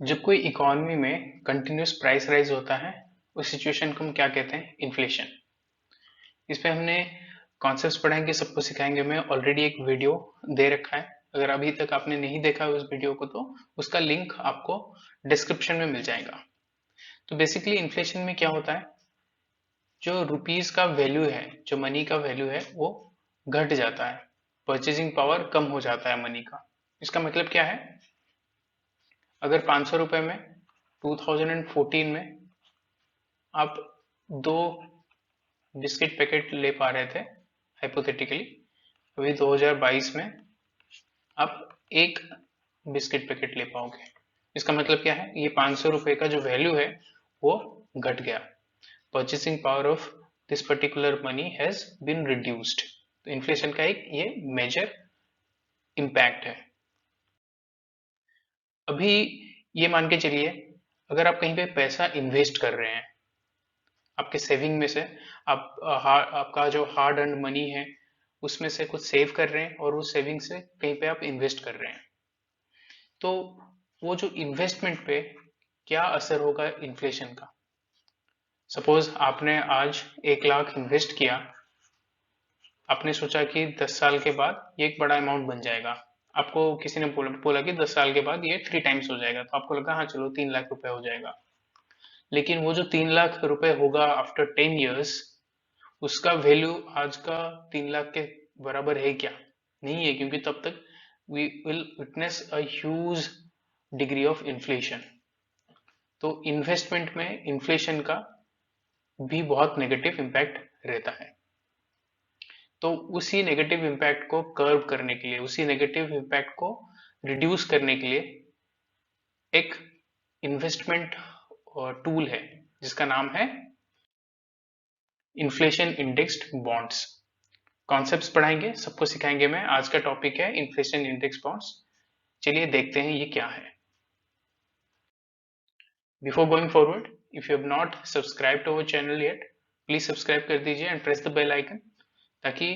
जब कोई इकोनॉमी में कंटिन्यूस प्राइस राइज होता है उस सिचुएशन को हम क्या कहते हैं? इन्फ्लेशन। इस पे हमने कॉन्सेप्ट्स पढ़ाएंगे, सबको सिखाएंगे। मैं ऑलरेडी एक वीडियो दे रखा है, अगर अभी तक आपने नहीं देखा है उस वीडियो को तो उसका लिंक आपको डिस्क्रिप्शन में मिल जाएगा। तो बेसिकली इन्फ्लेशन में क्या होता है, जो रुपीस का वैल्यू है, जो मनी का वैल्यू है वो घट जाता है, परचेजिंग पावर कम हो जाता है मनी का। इसका मतलब क्या है, अगर 500 रुपए में 2014 में आप दो बिस्किट पैकेट ले पा रहे थे हाइपोथेटिकली, अभी 2022 में आप एक बिस्किट पैकेट ले पाओगे। इसका मतलब क्या है, ये 500 रुपए का जो वैल्यू है वो घट गया। Purchasing power of this particular money has been reduced. तो इन्फ्लेशन का एक ये मेजर इम्पैक्ट है। अभी ये मान के चलिए, अगर आप कहीं पे पैसा इन्वेस्ट कर रहे हैं आपके सेविंग में से, आपका जो हार्ड अर्न मनी है उसमें से कुछ सेव कर रहे हैं और उस सेविंग से कहीं पे आप इन्वेस्ट कर रहे हैं, तो वो जो इन्वेस्टमेंट पे क्या असर होगा इन्फ्लेशन का। सपोज आपने आज 1 लाख इन्वेस्ट किया, आपने सोचा कि 10 साल के बाद ये एक बड़ा अमाउंट बन जाएगा। आपको किसी ने बोला कि 10 साल के बाद ये 3 टाइम्स हो जाएगा, तो आपको लगा हाँ चलो 3 लाख रुपए हो जाएगा। लेकिन वो जो 3 लाख रुपए होगा आफ्टर 10 ईयर्स, उसका वैल्यू आज का 3 लाख के बराबर है क्या? नहीं है, क्योंकि तब तक we will witness a huge degree of inflation. तो इन्वेस्टमेंट में इन्फ्लेशन का भी बहुत नेगेटिव इम्पैक्ट रहता है। तो उसी नेगेटिव इम्पैक्ट को कर्व करने के लिए, उसी नेगेटिव इम्पैक्ट को रिड्यूस करने के लिए एक इन्वेस्टमेंट टूल है जिसका नाम है इन्फ्लेशन इंडेक्स्ड बॉन्ड्स। कॉन्सेप्ट्स पढ़ाएंगे, सबको सिखाएंगे। मैं आज का टॉपिक है इन्फ्लेशन इंडेक्स बॉन्ड्स। चलिए देखते हैं ये क्या है। Before going forward, if you have not subscribe to our channel yet, please subscribe कर दीजिए and press the bell icon, ताकि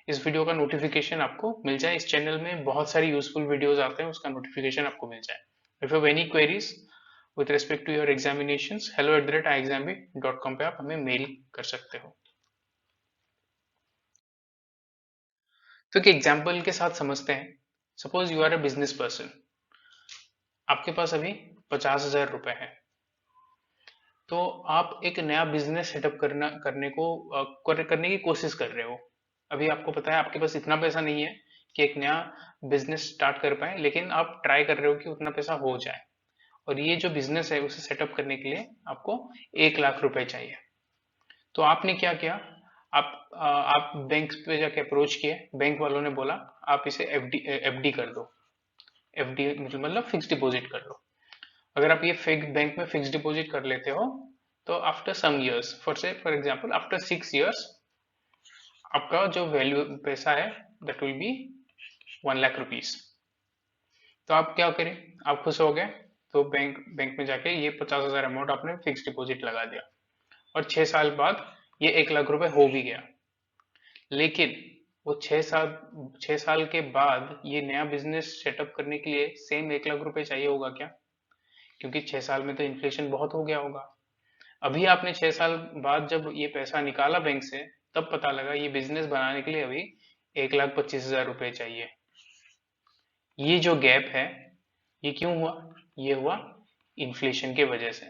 इस वीडियो का नोटिफिकेशन आपको मिल जाए। इस चैनल में बहुत सारी यूजफुल वीडियोस आते हैं, उसका नोटिफिकेशन आपको मिल जाए। If you have any queries with respect to your examinations, hello@iexambit.com पे आप हमें मेल कर सकते हो। तो एक एग्जाम्पल के साथ समझते हैं। Suppose you are a business person, आपके पास अभी 50,000 रुपए है। तो आप एक नया बिजनेस सेटअप करने की कोशिश कर रहे हो। अभी आपको पता है आपके पास इतना पैसा नहीं है कि एक नया बिजनेस स्टार्ट कर पाए, लेकिन आप ट्राई कर रहे हो कि उतना पैसा हो जाए। और ये जो बिजनेस है उसे सेटअप करने के लिए आपको 1 लाख रुपए चाहिए। तो आपने क्या किया, आप बैंक पे जाके अप्रोच किए, बैंक वालों ने बोला आप इसे एफडी कर दो। एफडी मतलब फिक्स डिपॉजिट कर लो। अगर आप ये बैंक में फिक्स डिपॉजिट कर लेते हो, तो after some years, for example after 6 years, आपका जो वैल्यू पैसा है that will be 1 lakh rupees. तो आप क्या करें, आप खुश हो गए, तो बैंक में जाके ये 50,000 अमाउंट आपने फिक्स डिपॉजिट लगा दिया, और 6 साल बाद ये 1 लाख रुपए हो भी गया। लेकिन वो 6 साल के बाद ये नया बिजनेस सेटअप करने के लिए सेम 1 लाख रुपए चाहिए होगा क्या? क्योंकि 6 साल में तो इन्फ्लेशन बहुत हो गया होगा। अभी आपने 6 साल बाद जब ये पैसा निकाला बैंक से, तब पता लगा ये बिजनेस बनाने के लिए अभी 1,25,000 रुपए चाहिए। ये जो गैप है ये क्यों हुआ? ये हुआ इन्फ्लेशन के वजह से।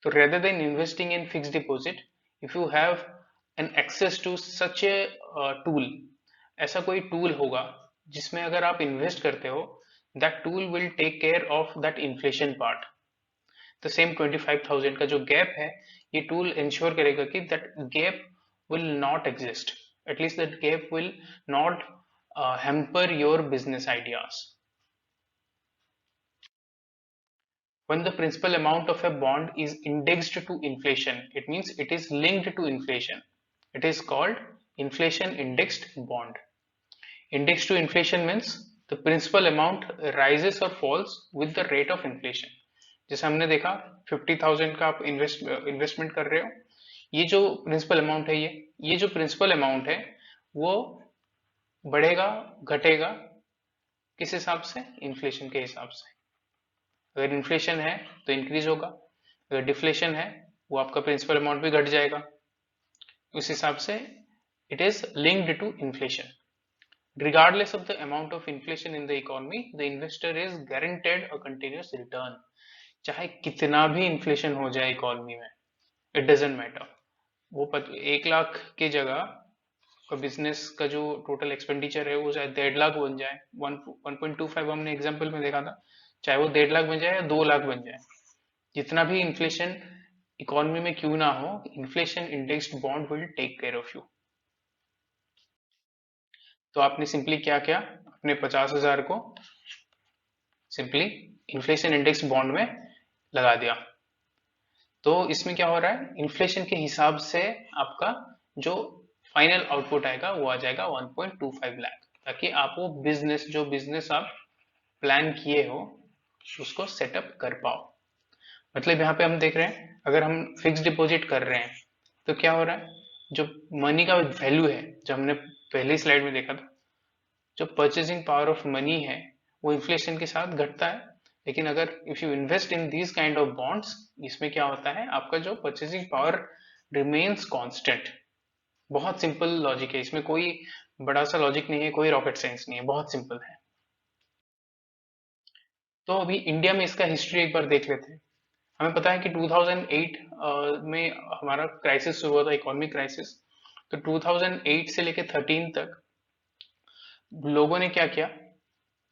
तो rather than investing in fix deposit, if you have an access to such a tool, ऐसा कोई टूल होगा जिसमें अगर आप इन्वेस्ट करते हो, that tool will take care of that inflation part. तो सेम 25,000 का जो गैप है, ये टूल इंश्योर करेगा कि that gap will not exist, at least that gap will not hamper your business ideas. When the principal amount of a bond is indexed to inflation, it means it is linked to inflation. It is called inflation indexed bond. Indexed to inflation means the principal amount rises or falls with the rate of inflation. जैसे हमने देखा 50,000 का आप investment कर रहे हो, ये जो प्रिंसिपल अमाउंट है, ये जो प्रिंसिपल अमाउंट है वो बढ़ेगा घटेगा किस हिसाब से? इन्फ्लेशन के हिसाब से। अगर इन्फ्लेशन है तो इंक्रीज होगा, अगर डिफ्लेशन है वो आपका प्रिंसिपल अमाउंट भी घट जाएगा। उस हिसाब से it is linked to inflation. Regardless of the amount of inflation in the economy, the investor is guaranteed a continuous return. चाहे कितना भी इन्फ्लेशन हो जाए इकोनॉमी में, इट डजेंट मैटर। वो 1 लाख की जगह का बिजनेस का जो टोटल एक्सपेंडिचर है वो शायद 1.5 लाख बन जाए, 1.25 हमने एग्जाम्पल में देखा था, चाहे वो 1.5 लाख बन जाए या 2 लाख बन जाए, जितना भी इन्फ्लेशन इकोनॉमी में क्यों ना हो, inflation indexed bond will take care of you. तो आपने सिंपली क्या किया, अपने 50,000 को सिंपली इन्फ्लेशन इंडेक्स बॉन्ड में लगा दिया। तो इसमें क्या हो रहा है, इन्फ्लेशन के हिसाब से आपका जो फाइनल आउटपुट आएगा वो आ जाएगा 1.25 लाख, ताकि आप वो बिजनेस, जो बिजनेस आप प्लान किए हो उसको सेटअप कर पाओ। मतलब यहाँ पे हम देख रहे हैं, अगर हम फिक्स डिपॉजिट कर रहे हैं तो क्या हो रहा है, जो मनी का वैल्यू है, जो हमने पहली स्लाइड में देखा था, जो परचेसिंग पावर ऑफ मनी है वो इन्फ्लेशन के साथ घटता है। लेकिन अगर if you invest in these kind of bonds, इसमें क्या होता है, आपका जो परचेसिंग पावर रिमेन्स कांस्टेंट। बहुत सिंपल लॉजिक है, इसमें कोई बड़ा सा लॉजिक नहीं है, कोई रॉकेट साइंस नहीं है, बहुत सिंपल है। तो अभी इंडिया में इसका हिस्ट्री एक बार देख लेते हैं। हमें पता है कि 2008 में हमारा क्राइसिस शुरू हुआ था, इकोनॉमिक क्राइसिस। तो 2008 से लेके 13 तक लोगों ने क्या किया,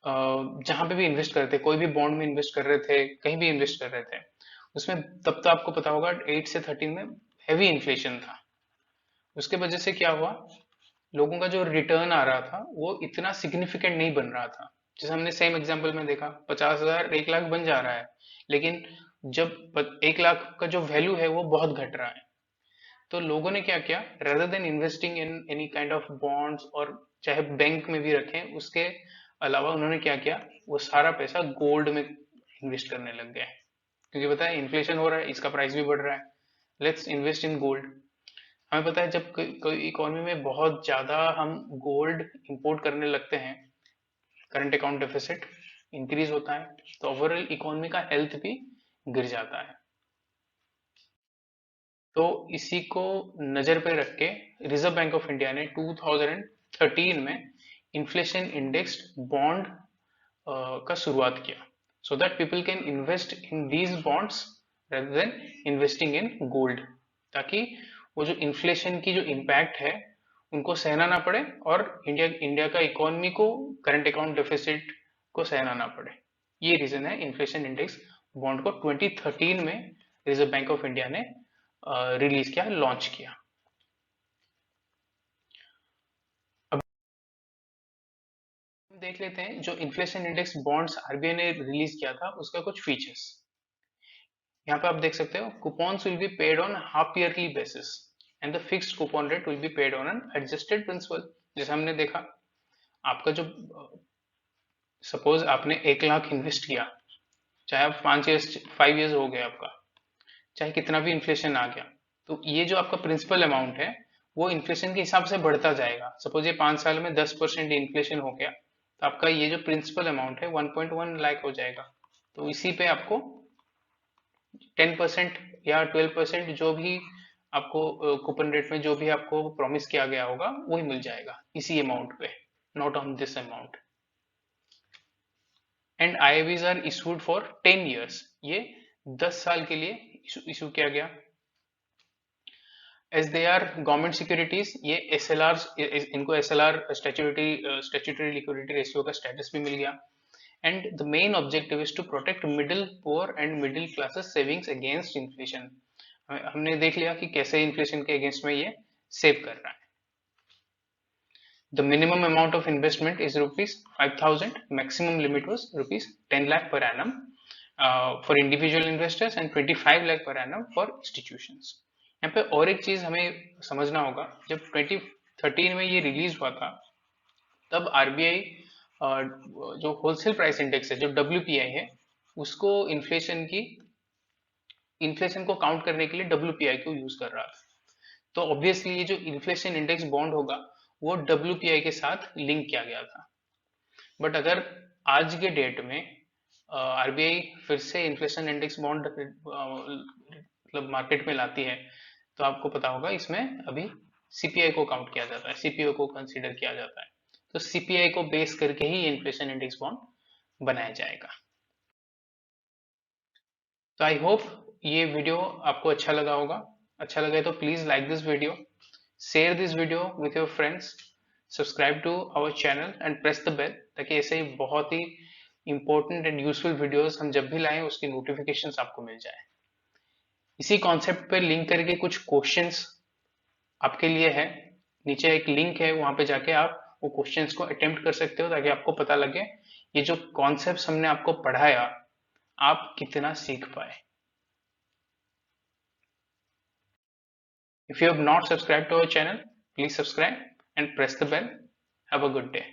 जहां पे भी इन्वेस्ट कर रहे थे, कोई भी बॉन्ड में इन्वेस्ट कर रहे थे, कहीं भी इन्वेस्ट कर रहे थे, उसमें तब तो आपको पता होगा 8 से 13 में हैवी इन्फ्लेशन था। उसके वजह से क्या हुआ, लोगों का जो रिटर्न आ रहा था वो इतना सिग्निफिकेंट नहीं बन रहा था। जैसे हमने सेम एग्जांपल में देखा, 50,000 1 लाख बन जा रहा है, लेकिन जब 1 लाख का जो वैल्यू है वो बहुत घट रहा है। तो लोगों ने क्या किया, rather than investing in any kind of bonds, और चाहे बैंक में भी रखें, उसके अलावा उन्होंने क्या किया, वो सारा पैसा गोल्ड में इन्वेस्ट करने लग गए। क्योंकि पता है इन्फ्लेशन हो रहा है, इसका प्राइस भी बढ़ रहा है, लेट्स इन्वेस्ट इन गोल्ड। हमें पता है जब कोई इकोनॉमी में बहुत ज्यादा हम गोल्ड इंपोर्ट करने लगते हैं, करंट अकाउंट डेफिसिट इंक्रीज होता है, तो ओवरऑल इकोनॉमी का हेल्थ भी गिर जाता है। तो इसी को नजर पे रख के रिजर्व बैंक ऑफ इंडिया ने 2013 में इन्फ्लेशन इंडेक्स्ड बॉन्ड का शुरुआत किया, so that people can invest in these bonds rather than investing in gold, ताकि वो जो इन्फ्लेशन की जो इम्पैक्ट है उनको सहना ना पड़े, और इंडिया का इकोनॉमी को करंट अकाउंट डेफिसिट को सहना ना पड़े। ये रीजन है इन्फ्लेशन इंडेक्स बॉन्ड को 2013 में रिजर्व बैंक ऑफ इंडिया ने रिलीज किया, लॉन्च किया। अब हम देख लेते हैं जो इन्फ्लेशन इंडेक्स बॉन्ड्स आरबीआई ने रिलीज किया था उसका कुछ फीचर्स। यहाँ पे आप देख सकते हो, coupons will be paid on half yearly basis and the fixed coupon rate will be paid on an adjusted principal. जैसे हमने देखा, आपका जो सपोज आपने 1 लाख इन्वेस्ट किया, चाहे आप 5 ईयर्स 5 ईयर्स हो गए आपका, चाहे कितना भी इन्फ्लेशन आ गया, तो ये जो आपका प्रिंसिपल अमाउंट है वो इन्फ्लेशन के हिसाब से बढ़ता जाएगा। सपोज ये 5 साल में 10% इन्फ्लेशन हो गया, तो आपका ये जो प्रिंसिपल अमाउंट है 1.1 लाख हो जाएगा। तो इसी पे आपको 10% या 12% जो भी आपको कूपन रेट में जो भी आपको प्रॉमिस किया गया होगा वही मिल जाएगा इसी अमाउंट पे, not on this amount. And IIBs are issued for 10 years, ये 10 साल के लिए इशू किया गया। As they are government securities, ये एसएलआर, इनको एसएलआर स्टैट्यूटरी लिक्विडिटी रेशियो का स्टेटस भी मिल गया। And the main objective is to protect middle poor and middle classes savings against inflation. हमने देख लिया कि कैसे इन्फ्लेशन के अगेंस्ट में ये सेव कर रहा है। The minimum amount of investment is rupees 5,000. Maximum limit was rupees 10 lakh per annum for individual investors and 25 lakh per annum for institutions. यहाँ पे और एक चीज हमें समझना होगा, जब 2013 में ये रिलीज हुआ था तब आरबीआई जो होलसेल प्राइस इंडेक्स है, जो WPI है, उसको इन्फ्लेशन को काउंट करने के लिए WPI को यूज कर रहा था। तो ऑब्वियसली ये जो इन्फ्लेशन इंडेक्स बॉन्ड होगा वो WPI के साथ लिंक किया गया था। बट अगर आज के डेट में आरबीआई फिर से इन्फ्लेशन इंडेक्स बॉन्ड मतलब मार्केट में लाती है, तो आपको पता होगा इसमें अभी सीपीआई को काउंट किया जाता है, सीपीओ को कंसीडर किया जाता है। तो सीपीआई को बेस करके ही इन्फ्लेशन इंडेक्स बॉन्ड बनाया जाएगा। तो आई होप ये वीडियो आपको अच्छा लगा होगा। अच्छा लगे तो please like this video, share this video with your friends, subscribe to our channel and press the bell, ताकि ऐसे ही बहुत ही इंपॉर्टेंट एंड यूजफुल वीडियोस हम जब भी लाएं उसकी नोटिफिकेशंस आपको मिल जाए। इसी कॉन्सेप्ट पे लिंक करके कुछ क्वेश्चंस आपके लिए है, नीचे एक लिंक है, वहां पे जाके आप वो क्वेश्चंस को अटेम्प्ट कर सकते हो, ताकि आपको पता लगे ये जो कॉन्सेप्ट्स हमने आपको पढ़ाया आप कितना सीख पाए। If you have not subscribed to our channel, please subscribe and press the bell. Have a good day.